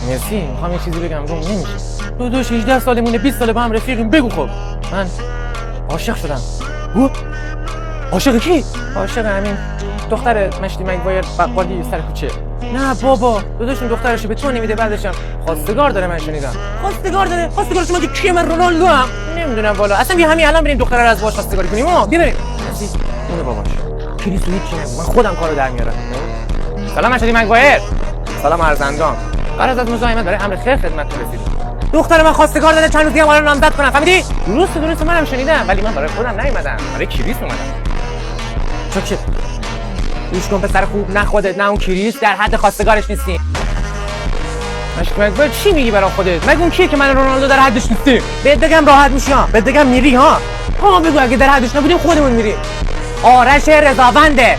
مرسی. میخوام یه چیزی بگم روم نمیشه. داداش 18 سالمونه، 20 ساله با هم رفیقیم. بگو خب. من عاشق شدم. عاشق کی؟ عاشق همین دختر مشتی مگوایر بقالی سر کوچه. نه بابا، داداش اون دخترشو به تو نمیده، بعدشم خواستگار داره. من شنیدم خواستگار داره. خواستگارش مگه کیه؟ من رونالدو ام. نمیدونم والا. اصلا بیا همین الان بریم دختره رو از باهاش خواستگاری کنیم. بیا بریم. اون باباش کریسو هیچ نگو، من خودم کارو در میارم. سلام مشتی مگوایر. سلام ارزندام. قرار از مزاحمت برای امر خیر خدمتتون رسیدم. دختر من خواستگار داره، چند روز دیگه قرار نامزد کنم. فهمیدی؟ درسته منم شنیدم، ولی من برای خودم نیومدم، برای کریس اومدم. چه گوش کن پسر خوب، نه خودت نه اون کریس در حد خواستگارش نیستی. مشتی مگوایر چی میگی برای خودت؟ مگه اون کیه که من رونالدو در حدش نیستی؟ بهت بگم راحت میشی ها، بهت بگم میری ها. بگو اگه در حدش نبودیم خودمون میریم. آرش رضاونده.